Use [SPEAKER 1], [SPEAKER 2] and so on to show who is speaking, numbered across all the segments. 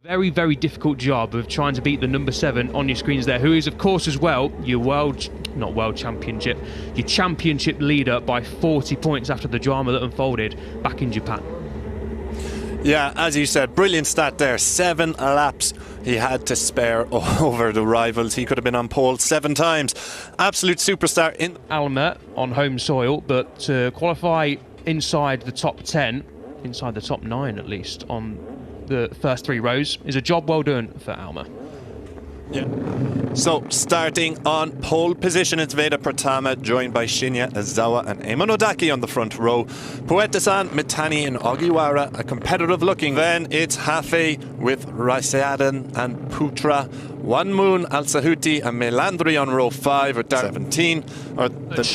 [SPEAKER 1] Very, very difficult job of trying to beat the number 7 on your screens there, who is, of course, as well, your championship leader by 40 points after the drama that unfolded back in Japan.
[SPEAKER 2] Yeah, as you said, brilliant stat there. 7 laps he had to spare over the rivals. He could have been on pole 7 times. Absolute superstar in
[SPEAKER 1] Alma on home soil, but to qualify inside the top 10, inside the top 9 at least, on the first 3 rows is a job well done for Alma.
[SPEAKER 2] Yeah. So starting on pole position, it's Vega Pratama, joined by Shinya Azawa and Eamon Odaki on the front row. Poeta-san, Mitani and Ogiwara, a competitive looking. Then it's Hafe with Raisadan and Putra. One Moon, Al Sahuti and Melandri on row 5 at 17.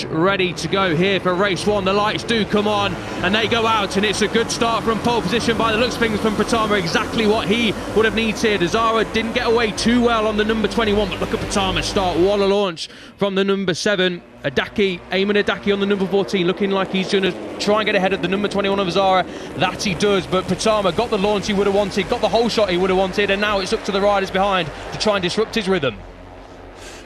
[SPEAKER 1] Ready to go here for race 1. The lights do come on and they go out, and it's a good start from pole position by the looks of things from Pratama. Exactly what he would have needed. Azara didn't get away too well on the number 21, but look at Pratama start. What a launch from the number 7. Eamon Odaki on the number 14, looking like he's going to try and get ahead of the number 21 of Azara. That he does, but Pratama got the launch he would have wanted, got the whole shot he would have wanted, and now it's up to the riders behind to try and disrupt his rhythm.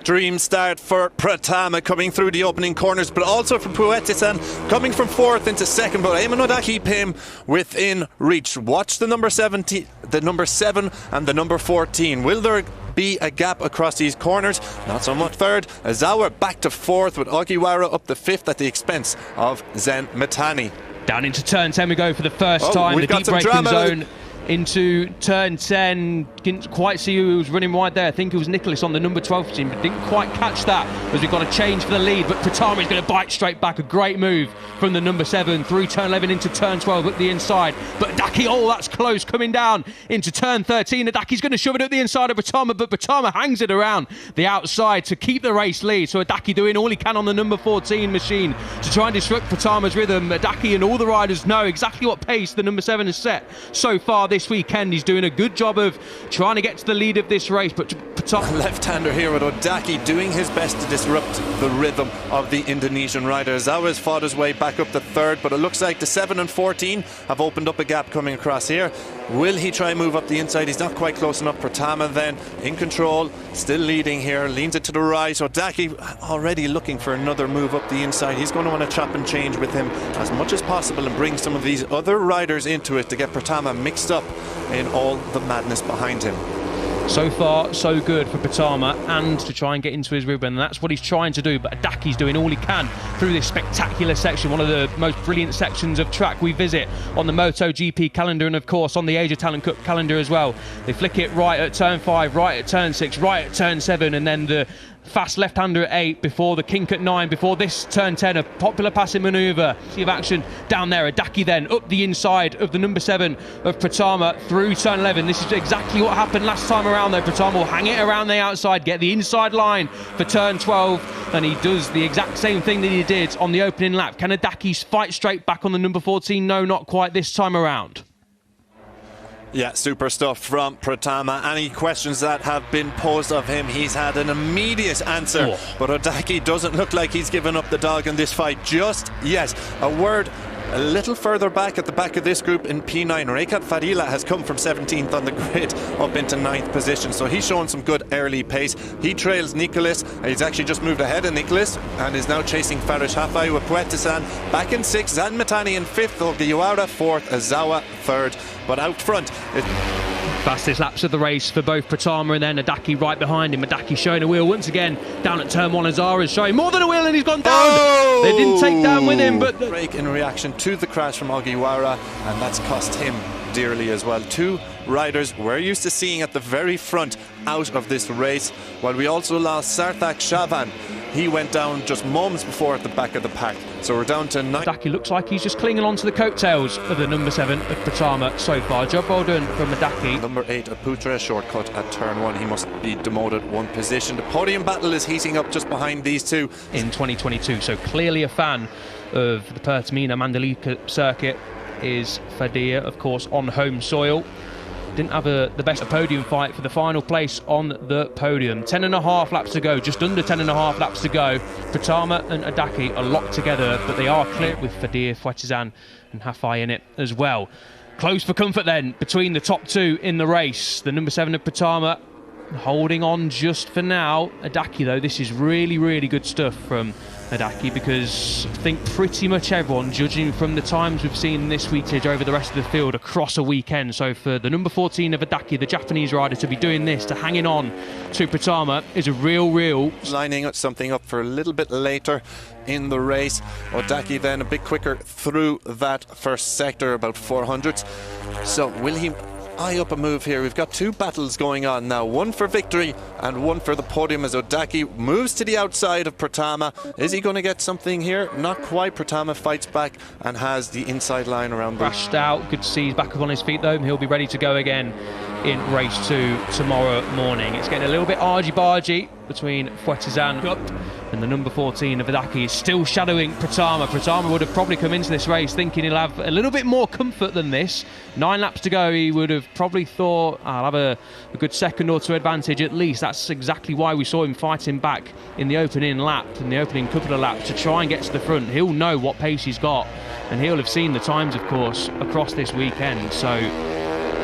[SPEAKER 2] Dream start for Pratama coming through the opening corners, but also for Poeta-san coming from 4th into 2nd, but Eamon Odaki keep him within reach. Watch the number 7 and the number 14. Will there be a gap across these corners? Not so much. 3rd, Azawa back to 4th with Ogiwara up to 5th at the expense of Zen Mitani.
[SPEAKER 1] Down into turn 10 we go for the first time. The deep braking zone into turn 10. Didn't quite see who was running wide there. I think it was Nicholas on the number 12 team, but didn't quite catch that as we got a change for the lead. But Pratama is going to bite straight back. A great move from the number 7 through turn 11 into turn 12 at the inside. But Odaki, oh, that's close, coming down into turn 13. Odaki's going to shove it at the inside of Pratama, but Pratama hangs it around the outside to keep the race lead. So Odaki doing all he can on the number 14 machine to try and disrupt Pratama's rhythm. Odaki and all the riders know exactly what pace the number 7 has set so far this weekend. He's doing a good job of trying to get to the lead of this race, but
[SPEAKER 2] left-hander here with Odaki doing his best to disrupt the rhythm of the Indonesian rider. Zawa's fought his way back up to 3rd, but it looks like the 7 and 14 have opened up a gap coming across here. Will he try and move up the inside? He's not quite close enough. Pratama then in control, still leading here, leans it to the right. Odaki already looking for another move up the inside. He's going to want to chop and change with him as much as possible and bring some of these other riders into it to get Pratama mixed up in all the madness behind him.
[SPEAKER 1] So far, so good for Pratama, and to try and get into his rhythm, and that's what he's trying to do. But Odaki's doing all he can through this spectacular section, one of the most brilliant sections of track we visit on the MotoGP calendar, and of course on the Asia Talent Cup calendar as well. They flick it right at turn 5, right at turn 6, right at turn 7, and then the fast left-hander at 8 before the kink at 9, before this turn 10, a popular passing manoeuvre. See of action down there. Odaki then up the inside of the number 7 of Pratama through turn 11. This is exactly what happened last time around though. Pratama will hang it around the outside, get the inside line for turn 12, and he does the exact same thing that he did on the opening lap. Can Odaki fight straight back on the number 14? No, not quite this time around.
[SPEAKER 2] Yeah, super stuff from Pratama. Any questions that have been posed of him, he's had an immediate answer. But Odaki doesn't look like he's given up the dog in this fight just yet. A word a little further back at the back of this group in P9, Rekat Fadila has come from 17th on the grid up into 9th position, so he's showing some good early pace. He trails Nicholas. He's actually just moved ahead of Nicholas and is now chasing Farish Hafai with Poeta-san back in 6th, Zan Mitani in 5th, Ogiwara 4th, Azawa 3rd. But out front,
[SPEAKER 1] fastest laps of the race for both Pratama and then Odaki right behind him. Odaki showing a wheel once again down at turn 1. Azara is showing more than a wheel and he's gone down. Oh! They didn't take down with him, but
[SPEAKER 2] break in reaction to the crash from Ogiwara, and that's cost him dearly as well. 2 riders we're used to seeing at the very front out of this race, while we also lost Sarthak Shavan. He went down just moments before at the back of the pack. So we're down to 9.
[SPEAKER 1] Odaki looks like he's just clinging on to the coattails of the number 7 of Pratama so far. Job well done from Odaki.
[SPEAKER 2] Number 8 of Putra, shortcut at turn 1. He must be demoted 1 position. The podium battle is heating up just behind these 2.
[SPEAKER 1] In 2022, so clearly a fan of the Pertamina Mandalika circuit is Fadia, of course, on home soil. Didn't have the best podium fight for the final place on the podium. 10.5 laps to go, just under 10.5 laps to go. Pratama and Odaki are locked together, but they are clear with Fadir, Fuetizan and Hafai in it as well. Close for comfort then between the top two in the race. The number 7 of Pratama holding on just for now. Adaki though, this is really, really good stuff from Adaki, because I think pretty much everyone, judging from the times we've seen this weekage over the rest of the field across a weekend, so for the number 14 of Adaki, the Japanese rider, to be doing this, to hanging on to Pratama, is a real...
[SPEAKER 2] Lining something up for a little bit later in the race. Odaki then a bit quicker through that first sector, about 400s. So will he eye up a move here? We've got two battles going on now, one for victory and one for the podium, as Odaki moves to the outside of Pratama. Is he going to get something here? Not quite. Pratama fights back and has the inside line around.
[SPEAKER 1] Crashed out. Good to see he's back up on his feet though. He'll be ready to go again in race 2 tomorrow morning. It's getting a little bit argy-bargy between Fuetizan and the number 14 of Adaki is still shadowing Pratama. Pratama would have probably come into this race thinking he'll have a little bit more comfort than this. 9 laps to go, he would have probably thought, I'll have a good second or two advantage at least. That's exactly why we saw him fighting back in the opening lap, in the opening couple of laps, to try and get to the front. He'll know what pace he's got, and he'll have seen the times, of course, across this weekend. So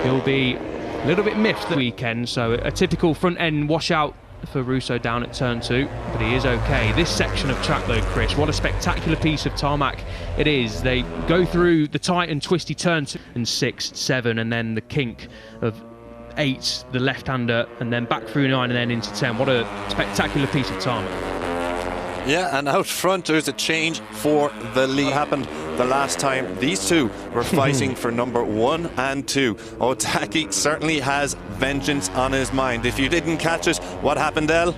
[SPEAKER 1] he'll be a little bit miffed the weekend. So a typical front end washout for Russo down at turn 2, but he is okay. This section of track though, Chris, what a spectacular piece of tarmac it is. They go through the tight and twisty turn 2 and 6, 7, and then the kink of 8, the left-hander, and then back through 9 and then into 10. What a spectacular piece of tarmac.
[SPEAKER 2] Yeah, and out front there's a change for the lead. What happened the last time these two were fighting for number 1 and 2? Otaki certainly has vengeance on his mind. If you didn't catch it, what happened, El?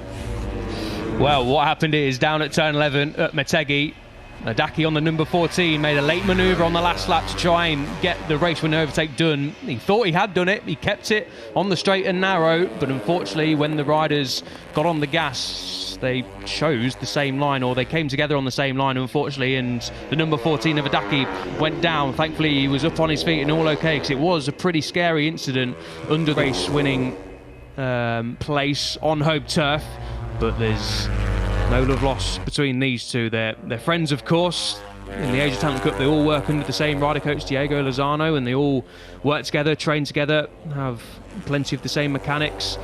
[SPEAKER 1] Well, what happened is down at turn 11 at Motegi, Adaki on the number 14 made a late manoeuvre on the last lap to try and get the race win overtake done. He thought he had done it, he kept it on the straight and narrow, but unfortunately when the riders got on the gas, they chose the same line, or they came together on the same line, unfortunately, and the number 14 of Adaki went down. Thankfully he was up on his feet and all okay, because it was a pretty scary incident under the race winning place on home turf, but there's no love lost between these two. They're friends, of course. In the Asia Talent Cup, they all work under the same rider coach, Diego Lozano, and they all work together, train together, have plenty of the same mechanics.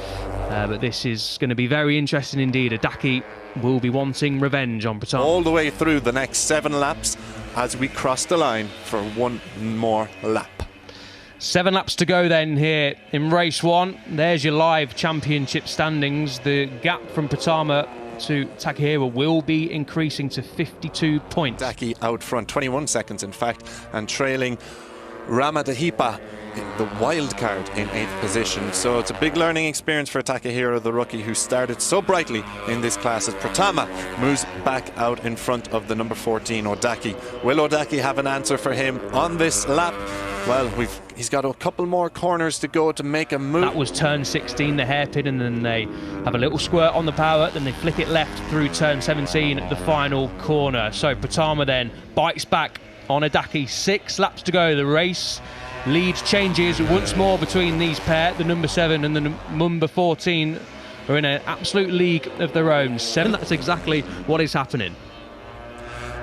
[SPEAKER 1] But this is going to be very interesting indeed. Adaki will be wanting revenge on Pratama.
[SPEAKER 2] All the way through the next 7 laps as we cross the line for one more lap.
[SPEAKER 1] 7 laps to go then here in race 1. There's your live championship standings. The gap from Pratama to Takahira will be increasing to 52 points.
[SPEAKER 2] Adaki out front, 21 seconds in fact, and trailing Ramadahipa, the wild card, in 8th position. So it's a big learning experience for Takahira, the rookie who started so brightly in this class, as Pratama moves back out in front of the number 14, Odaki. Will Odaki have an answer for him on this lap? Well, he's got a couple more corners to go to make a move.
[SPEAKER 1] That was turn 16, the hairpin, and then they have a little squirt on the power, then they flick it left through turn 17, the final corner. So Pratama then bites back on Adaki. 6 laps to go. The race lead changes once more between these pair. The number 7 and the number 14 are in an absolute league of their own. 7, that's exactly what is happening.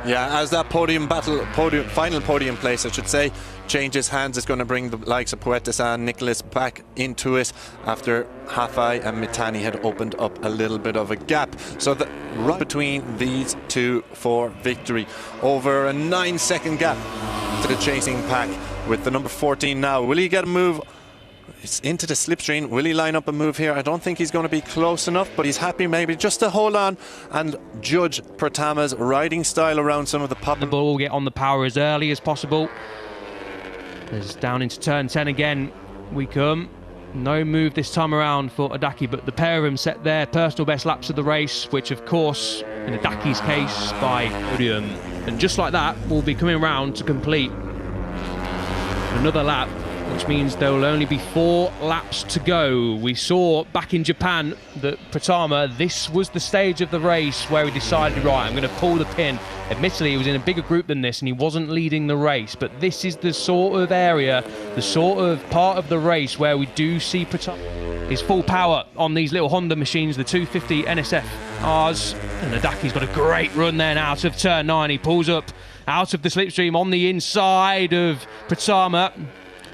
[SPEAKER 2] Yeah, as that final podium place, I should say, changes hands, it's going to bring the likes of Poetas and Nicholas back into it after Hafai and Mitani had opened up a little bit of a gap. So the right between these two for victory, over a 9-second gap to the chasing pack with the number 14 now. Will he get a move? It's into the slipstream. Will he line up a move here? I don't think he's going to be close enough, but he's happy maybe just to hold on and judge Pratama's riding style around some of the pop.
[SPEAKER 1] The ball will get on the power as early as possible. As down into turn 10 again we come. No move this time around for Adaki, but the pair of them set their personal best laps of the race, which of course in Adaki's case by podium. And just like that, we'll be coming around to complete another lap, which means there will only be 4 laps to go. We saw back in Japan that Pratama, this was the stage of the race where he decided, right, I'm going to pull the pin. Admittedly, he was in a bigger group than this and he wasn't leading the race, but this is the sort of area, the sort of part of the race where we do see Pratama his full power on these little Honda machines, the 250 NSF-Rs. And Adaki's got a great run then out of turn 9. He pulls up out of the slipstream on the inside of Pratama.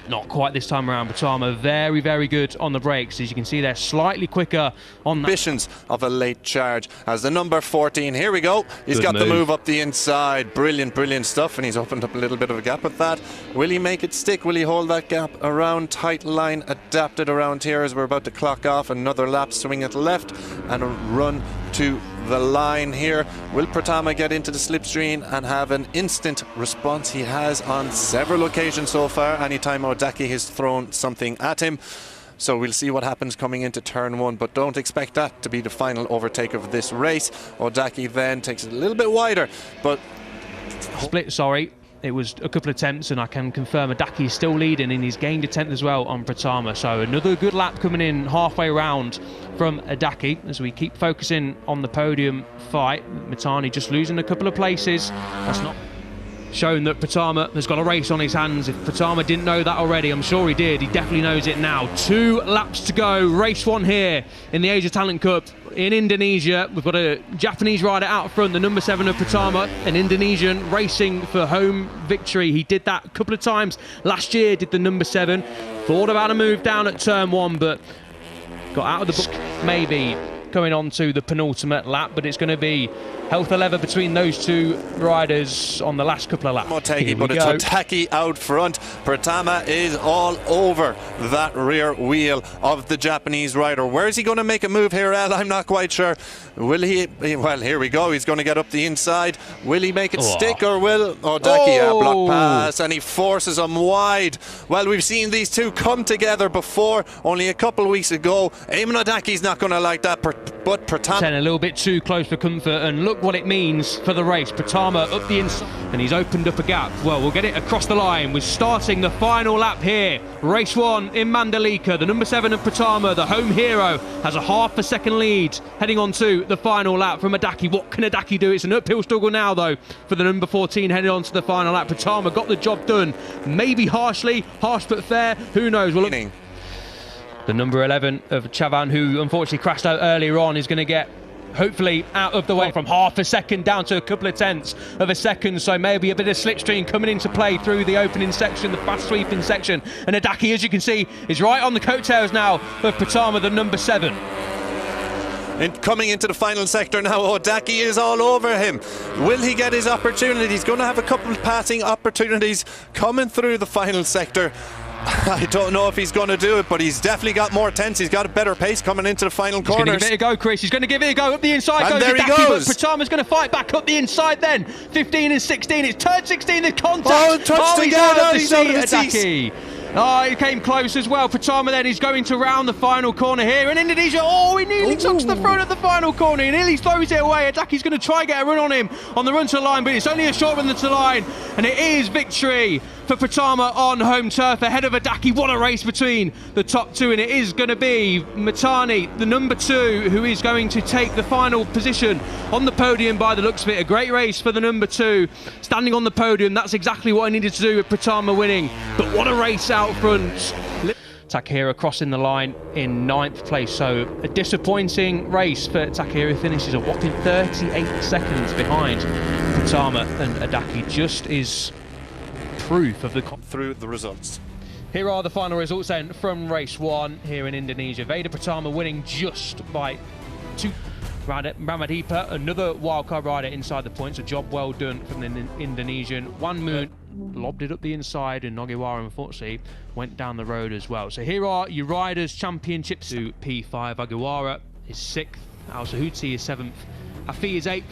[SPEAKER 1] Not quite this time around. Pratama very, very good on the brakes. As you can see, they're slightly quicker on that.
[SPEAKER 2] Ambitions of a late charge as the number 14. Here we go. He's got the move up the inside. Brilliant, brilliant stuff. And he's opened up a little bit of a gap with that. Will he make it stick? Will he hold that gap around? Tight line adapted around here as we're about to clock off. Another lap, swing it left and a run to the line here. Will Pratama get into the slipstream and have an instant response? He has on several occasions so far. Anytime Odaki has thrown something at him. So we'll see what happens coming into turn 1, but don't expect that to be the final overtake of this race. Odaki then takes it a little bit wider, but
[SPEAKER 1] split, sorry. It was a couple of attempts, and I can confirm Odaki is still leading, and he's gained a tenth as well on Pratama. So another good lap coming in halfway around from Odaki as we keep focusing on the podium fight. Mitani just losing a couple of places. That's not shown that Pratama has got a race on his hands. If Pratama didn't know that already, I'm sure he did. He definitely knows it now. 2 laps to go. Race 1 here in the Asia Talent Cup in Indonesia. We've got a Japanese rider out front, the number 7 of Pratama, an Indonesian racing for home victory. He did that a couple of times last year, did the number 7. Thought about a move down at turn 1, but got out of the book maybe going on to the penultimate lap, but it's going to be health lever between those 2 riders on the last couple of laps.
[SPEAKER 2] Motegi, but it's Otaki out front. Pratama is all over that rear wheel of the Japanese rider. Where is he going to make a move here, Al? I'm not quite sure. Will he? Well, here we go. He's going to get up the inside. Will he make it stick, or will Odaki block pass? And he forces him wide. Well, we've seen these 2 come together before, only a couple of weeks ago. Eamon Odaki's not going to like that, but Pratama
[SPEAKER 1] a little bit too close for comfort, and look what it means for the race. Pratama up the inside, and he's opened up a gap. Well, we'll get it across the line. We're starting the final lap here. Race 1 in Mandalika. The number 7 of Pratama, the home hero, has a half a second lead heading on to the final lap from Odaki. What can Odaki do? It's an uphill struggle now, though, for the number 14 heading on to the final lap. Pratama got the job done. Maybe harsh but fair. Who knows? Well, the number 11 of Chavan, who unfortunately crashed out earlier on, is going to get hopefully out of the way from half a second down to a couple of tenths of a second. So maybe a bit of slipstream coming into play through the opening section, the fast sweeping section. And Odaki, as you can see, is right on the coattails now of Pratama, the number 7.
[SPEAKER 2] And coming into the final sector now, Odaki is all over him. Will he get his opportunity? He's going to have a couple of passing opportunities coming through the final sector. I don't know if he's going to do it, but he's definitely got more tense. He's got a better pace coming into the final corners.
[SPEAKER 1] He's going to give it a go, Chris. He's going to give it a go. Up the inside
[SPEAKER 2] and
[SPEAKER 1] goes
[SPEAKER 2] there he
[SPEAKER 1] Odaki,
[SPEAKER 2] goes.
[SPEAKER 1] but Pratama's going to fight back up the inside then. 15 and 16. It's turn 16, the contact.
[SPEAKER 2] He's out of the seat.
[SPEAKER 1] Odaki. Oh, he came close as well. Pratama then is going to round the final corner here in Indonesia. Oh, he nearly touched the front of the final corner. He nearly throws it away. Odaki's going to try and get a run on him on the run to the line, but it's only a short run to the line. And it is victory for Pratama on home turf ahead of Odaki. What a race between the top 2, and it is going to be Mitani, the number 2, who is going to take the final position on the podium by the looks of it. A great race for the number 2, standing on the podium. That's exactly what I needed to do with Pratama winning. But what a race out front. Takehira crossing the line in 9th place, so a disappointing race for Takehira. Finishes a whopping 38 seconds behind Pratama, and Odaki just is proof of the
[SPEAKER 2] through the results.
[SPEAKER 1] Here are the final results then from race 1 here in Indonesia. Vega Pratama winning just by 2. Ramadipa, another wildcard rider inside the points. A job well done from the Indonesian. One Moon lobbed it up the inside, and Nogiwara unfortunately went down the road as well. So here are your riders' championships. P5 Aguwara is 6th, Al Sahuti is 7th, Afi is 8th.